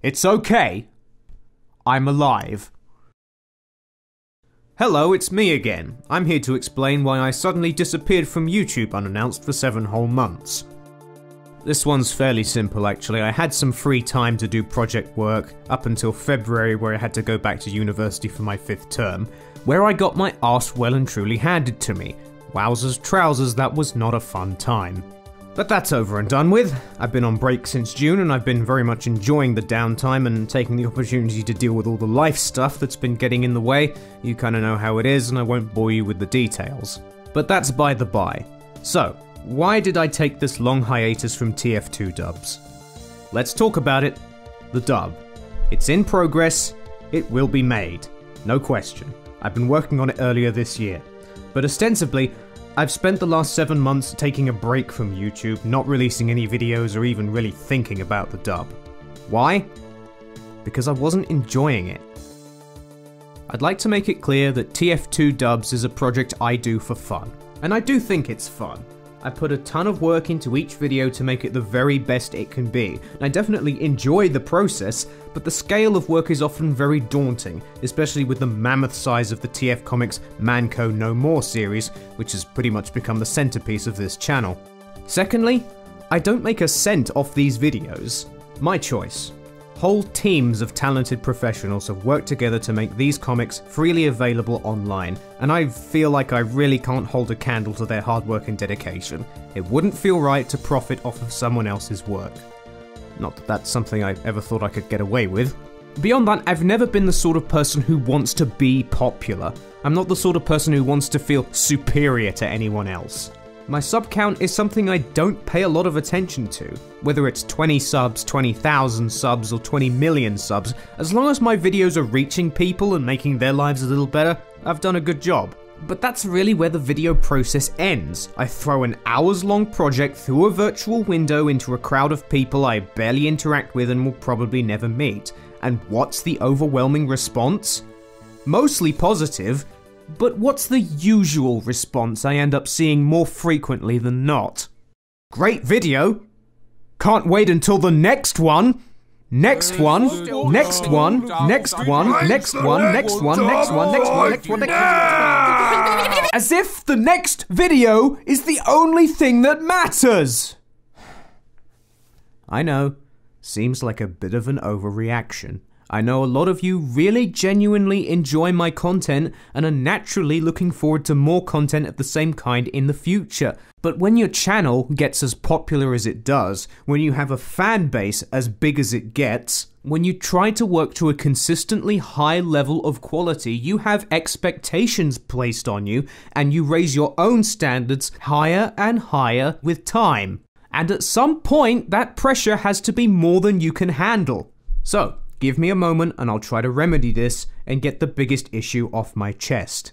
It's okay. I'm alive. Hello, it's me again. I'm here to explain why I suddenly disappeared from YouTube unannounced for 7 whole months. This one's fairly simple actually. I had some free time to do project work up until February, where I had to go back to university for my 5th term, where I got my arse well and truly handed to me. Wowzers trousers, that was not a fun time. But that's over and done with. I've been on break since June and I've been very much enjoying the downtime and taking the opportunity to deal with all the life stuff that's been getting in the way. You kinda know how it is and I won't bore you with the details. But that's by the by. So, why did I take this long hiatus from TF2 dubs? Let's talk about it. The dub. It's in progress. It will be made. No question. I've been working on it earlier this year. But ostensibly, I've spent the last 7 months taking a break from YouTube, not releasing any videos or even really thinking about the dub. Why? Because I wasn't enjoying it. I'd like to make it clear that TF2 dubs is a project I do for fun. And I do think it's fun. I put a ton of work into each video to make it the very best it can be, and I definitely enjoy the process, but the scale of work is often very daunting, especially with the mammoth size of the TF Comics Manco No More series, which has pretty much become the centerpiece of this channel. Secondly, I don't make a cent off these videos. My choice. Whole teams of talented professionals have worked together to make these comics freely available online, and I feel like I really can't hold a candle to their hard work and dedication. It wouldn't feel right to profit off of someone else's work. Not that that's something I ever thought I could get away with. Beyond that, I've never been the sort of person who wants to be popular. I'm not the sort of person who wants to feel superior to anyone else. My sub count is something I don't pay a lot of attention to. Whether it's 20 subs, 20,000 subs, or 20 million subs, as long as my videos are reaching people and making their lives a little better, I've done a good job. But that's really where the video process ends. I throw an hours-long project through a virtual window into a crowd of people I barely interact with and will probably never meet. And what's the overwhelming response? Mostly positive. But what's the usual response I end up seeing more frequently than not? Great video! Can't wait until the next one! Next one! Next one! Next one! Next one! Next one! Next one! Next one! Next one! Next one! As if the next video is the only thing that matters! I know, seems like a bit of an overreaction. I know a lot of you really genuinely enjoy my content and are naturally looking forward to more content of the same kind in the future. But when your channel gets as popular as it does, when you have a fan base as big as it gets, when you try to work to a consistently high level of quality, you have expectations placed on you and you raise your own standards higher and higher with time. And at some point, that pressure has to be more than you can handle. So, give me a moment and I'll try to remedy this and get the biggest issue off my chest.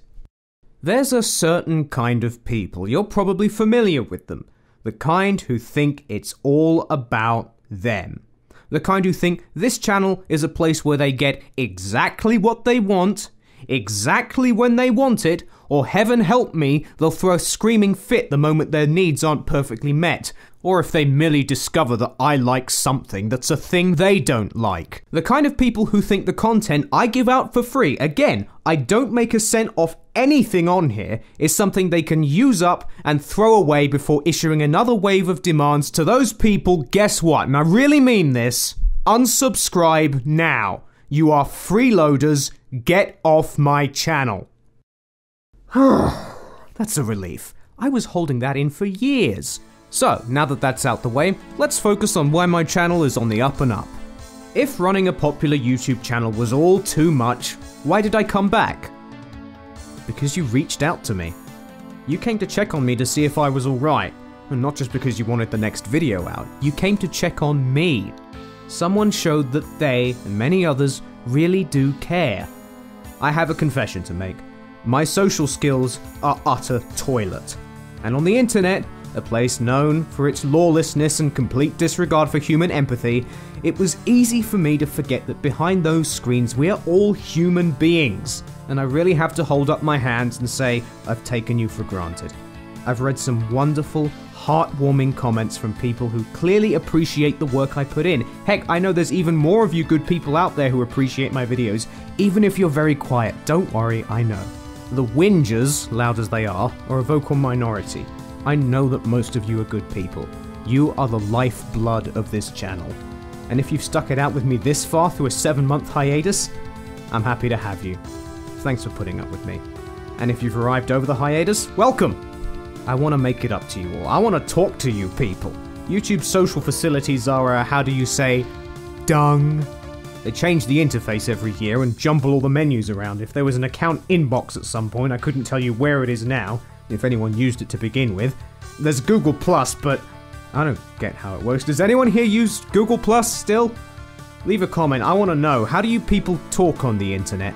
There's a certain kind of people, you're probably familiar with them. The kind who think it's all about them. The kind who think this channel is a place where they get exactly what they want, exactly when they want it, or heaven help me, they'll throw a screaming fit the moment their needs aren't perfectly met. Or if they merely discover that I like something that's a thing they don't like. The kind of people who think the content I give out for free, again, I don't make a cent off anything on here, is something they can use up and throw away before issuing another wave of demands to those people. Guess what? And I really mean this. Unsubscribe now. You are freeloaders. Get off my channel. That's a relief. I was holding that in for years. So, now that that's out the way, let's focus on why my channel is on the up and up. If running a popular YouTube channel was all too much, why did I come back? Because you reached out to me. You came to check on me to see if I was alright, and not just because you wanted the next video out, you came to check on me. Someone showed that they, and many others, really do care. I have a confession to make. My social skills are utter toilet. And on the internet, a place known for its lawlessness and complete disregard for human empathy, it was easy for me to forget that behind those screens we are all human beings, and I really have to hold up my hands and say, I've taken you for granted. I've read some wonderful, heartwarming comments from people who clearly appreciate the work I put in. Heck, I know there's even more of you good people out there who appreciate my videos, even if you're very quiet. Don't worry, I know. The whingers, loud as they are a vocal minority. I know that most of you are good people. You are the lifeblood of this channel. And if you've stuck it out with me this far through a 7-month hiatus, I'm happy to have you. Thanks for putting up with me. And if you've arrived over the hiatus, welcome! I want to make it up to you all. I want to talk to you people. YouTube's social facilities are, how do you say, dung. They change the interface every year and jumble all the menus around. If there was an account inbox at some point, I couldn't tell you where it is now, if anyone used it to begin with. There's Google+, but I don't get how it works. Does anyone here use Google+ still? Leave a comment. I want to know, how do you people talk on the internet?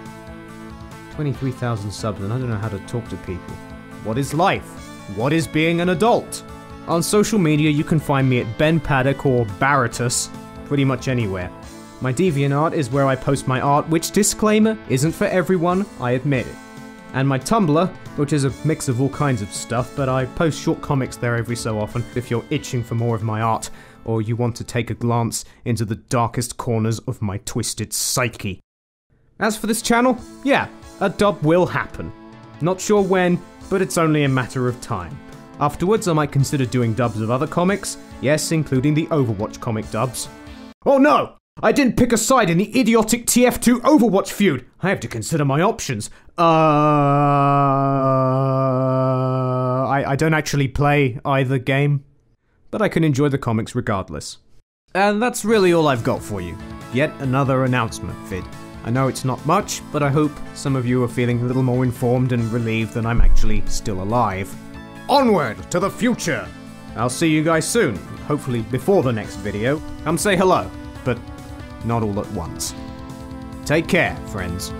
23,000 subs and I don't know how to talk to people. What is life? What is being an adult? On social media, you can find me at Ben Paddock or Baratus, pretty much anywhere. My DeviantArt is where I post my art, which, disclaimer, isn't for everyone, I admit it. And my Tumblr, which is a mix of all kinds of stuff, but I post short comics there every so often if you're itching for more of my art, or you want to take a glance into the darkest corners of my twisted psyche. As for this channel, yeah, a dub will happen. Not sure when, but it's only a matter of time. Afterwards, I might consider doing dubs of other comics, yes, including the Overwatch comic dubs. Oh no! I didn't pick a side in the idiotic TF2 Overwatch feud! I have to consider my options. I don't actually play either game, but I can enjoy the comics regardless. And that's really all I've got for you. Yet another announcement vid. I know it's not much, but I hope some of you are feeling a little more informed and relieved that I'm actually still alive. Onward to the future! I'll see you guys soon, hopefully before the next video. Come say hello, but not all at once. Take care, friends.